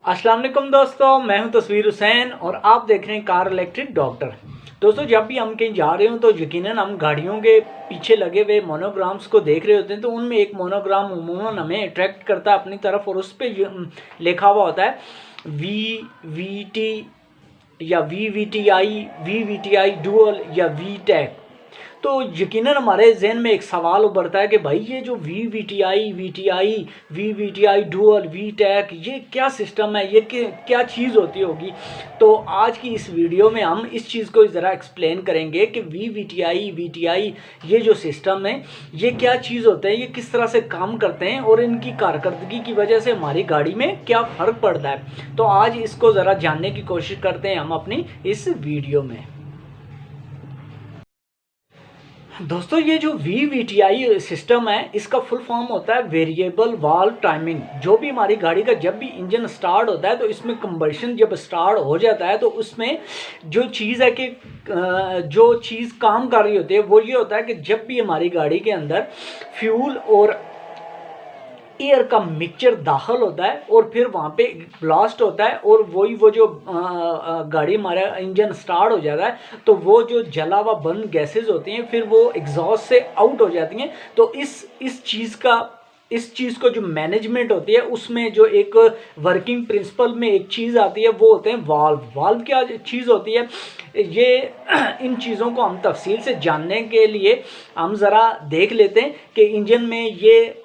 अस्सलाम वालेकुम दोस्तों, मैं हूं तस्वीर हुसैन और आप देख रहे हैं कार इलेक्ट्रिक डॉक्टर। दोस्तों, जब भी हम कहीं जा रहे हो तो यकीनन हम गाड़ियों के पीछे लगे हुए मोनोग्राम्स को देख रहे होते हैं। तो उनमें एक मोनोग्राम उमूमन हमें अट्रैक्ट करता है अपनी तरफ और उस पर लिखा हुआ होता है VVT या VVTI, VVTI डुअल या VTEC। तो यकीनन हमारे जहन में एक सवाल उभरता है कि भाई ये जो VVTI, VTI, VVTI dual, VTEC, ये क्या सिस्टम है, ये क्या चीज़ होती होगी। तो आज की इस वीडियो में हम इस चीज़ को ज़रा एक्सप्लेन करेंगे कि VVTI, VTI ये जो सिस्टम है ये क्या चीज़ होते हैं, ये किस तरह से काम करते हैं और इनकी कारकर्दगी की वजह से हमारी गाड़ी में क्या फ़र्क पड़ता है। तो आज इसको ज़रा जानने की कोशिश करते हैं हम अपनी इस वीडियो में। दोस्तों, ये जो VVTI सिस्टम है इसका फुल फॉर्म होता है वेरिएबल वाल्व टाइमिंग। जो भी हमारी गाड़ी का जब भी इंजन स्टार्ट होता है तो इसमें कंबशन जब स्टार्ट हो जाता है तो उसमें जो चीज़ है कि जो चीज़ काम कर रही होती है वो ये होता है कि जब भी हमारी गाड़ी के अंदर फ्यूल और एयर का मिक्सचर दाखिल होता है और फिर वहाँ पे ब्लास्ट होता है और वो जो गाड़ी हमारा इंजन स्टार्ट हो जाता है तो वो जो जला हुआ बर्न गैसेस होती हैं फिर वो एग्जॉस्ट से आउट हो जाती हैं। तो इस चीज़ को जो मैनेजमेंट होती है उसमें जो एक वर्किंग प्रिंसिपल में एक चीज़ आती है वो होते हैं वाल्व क्या चीज़ होती है। ये इन चीज़ों को हम तफसील से जानने के लिए हम ज़रा देख लेते हैं कि इंजन में ये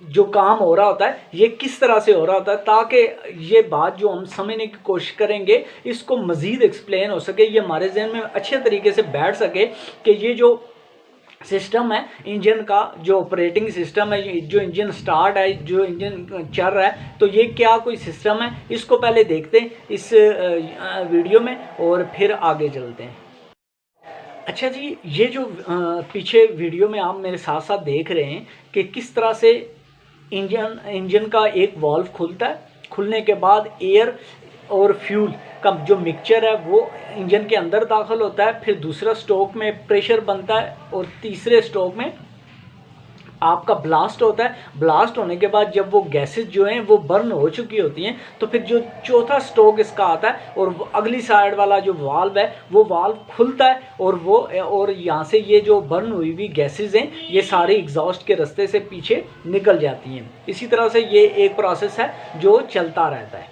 जो काम हो रहा होता है ये किस तरह से हो रहा होता है, ताकि ये बात जो हम समझने की कोशिश करेंगे इसको मज़ीद एक्सप्लेन हो सके, ये हमारे जहन में अच्छे तरीके से बैठ सके कि ये जो सिस्टम है इंजन का, जो ऑपरेटिंग सिस्टम है, जो इंजन स्टार्ट है, जो इंजन चल रहा है, तो ये क्या कोई सिस्टम है। इसको पहले देखते हैं इस वीडियो में और फिर आगे चलते हैं। अच्छा जी, ये जो पीछे वीडियो में आप मेरे साथ साथ देख रहे हैं कि किस तरह से इंजन का एक वाल्व खुलता है, खुलने के बाद एयर और फ्यूल का जो मिक्सचर है वो इंजन के अंदर दाखिल होता है, फिर दूसरा स्ट्रोक में प्रेशर बनता है और तीसरे स्ट्रोक में आपका ब्लास्ट होता है। ब्लास्ट होने के बाद जब वो गैसेस जो हैं वो बर्न हो चुकी होती हैं तो फिर जो चौथा स्ट्रोक इसका आता है और अगली साइड वाला जो वाल्व है वो वाल्व खुलता है और यहाँ से ये जो बर्न हुई हुई गैसेस हैं ये सारी एग्जॉस्ट के रास्ते से पीछे निकल जाती हैं। इसी तरह से ये एक प्रोसेस है जो चलता रहता है।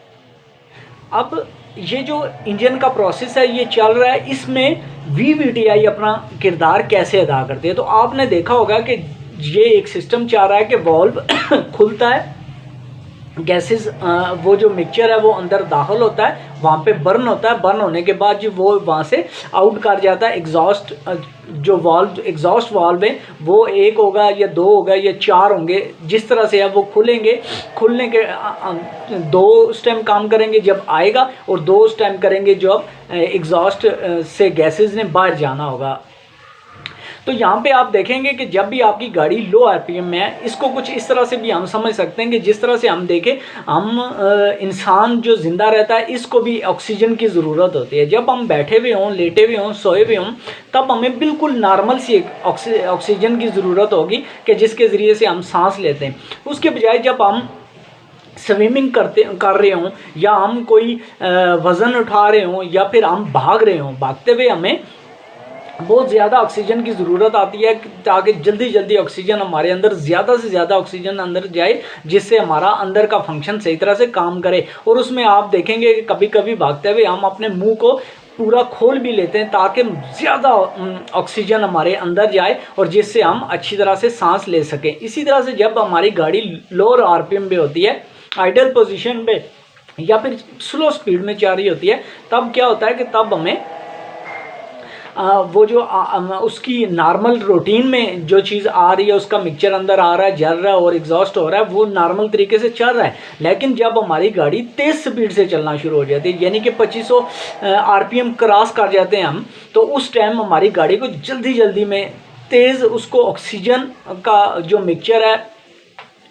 अब ये जो इंजन का प्रोसेस है ये चल रहा है, इसमें VVTI अपना किरदार कैसे अदा करती है। तो आपने देखा होगा कि ये एक सिस्टम चाह रहा है कि वाल्व खुलता है, गैसेस वो जो मिक्सचर है वो अंदर दाखिल होता है, वहाँ पे बर्न होता है, बर्न होने के बाद जो वो वहाँ से आउट कर जाता है। एग्जॉस्ट जो वाल्व एग्जॉस्ट वाल्व है वो एक होगा या दो होगा या चार होंगे, जिस तरह से है वो खुलेंगे। खुलने के दो उस टाइम काम करेंगे जब आएगा और दो उस टाइम करेंगे जब एग्जॉस्ट से गैसेस ने बाहर जाना होगा। तो यहाँ पे आप देखेंगे कि जब भी आपकी गाड़ी लो RPM में है, इसको कुछ इस तरह से भी हम समझ सकते हैं कि जिस तरह से हम देखें हम इंसान जो ज़िंदा रहता है इसको भी ऑक्सीजन की ज़रूरत होती है। जब हम बैठे हुए हों, लेटे हुए हों, सोए हुए हों, तब हमें बिल्कुल नॉर्मल सी ऑक्सीजन की ज़रूरत होगी कि जिसके ज़रिए से हम सांस लेते हैं। उसके बजाय जब हम स्विमिंग कर रहे हों या हम कोई वज़न उठा रहे हों या फिर हम भाग रहे हों, भागते हुए हमें बहुत ज़्यादा ऑक्सीजन की ज़रूरत आती है ताकि जल्दी ऑक्सीजन हमारे अंदर ज़्यादा से ज़्यादा ऑक्सीजन अंदर जाए, जिससे हमारा अंदर का फंक्शन सही तरह से काम करे। और उसमें आप देखेंगे कि कभी कभी भागते हुए हम अपने मुंह को पूरा खोल भी लेते हैं ताकि ज़्यादा ऑक्सीजन हमारे अंदर जाए और जिससे हम अच्छी तरह से सांस ले सकें। इसी तरह से जब हमारी गाड़ी लोअर RPM पे होती है, आइडल पोजीशन पे या फिर स्लो स्पीड में चल रही होती है, तब क्या होता है कि तब हमें वो जो उसकी नॉर्मल रूटीन में जो चीज़ आ रही है, उसका मिक्सचर अंदर आ रहा है, जल रहा है और एग्जॉस्ट हो रहा है, वो नॉर्मल तरीके से चल रहा है। लेकिन जब हमारी गाड़ी तेज़ स्पीड से चलना शुरू हो जाती है, यानी कि 2500 RPM क्रॉस कर जाते हैं हम, तो उस टाइम हमारी गाड़ी को जल्दी में तेज़ उसको ऑक्सीजन का जो मिक्सचर है,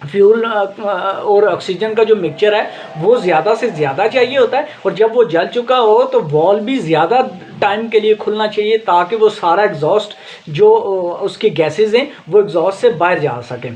फ्यूल और ऑक्सीजन का जो मिक्सचर है वो ज़्यादा से ज़्यादा चाहिए होता है। और जब वो जल चुका हो तो वाल्व भी ज़्यादा टाइम के लिए खुलना चाहिए ताकि वो सारा एग्जॉस्ट जो उसकी गैसेस हैं वो एग्जॉस्ट से बाहर जा सकें।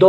2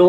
2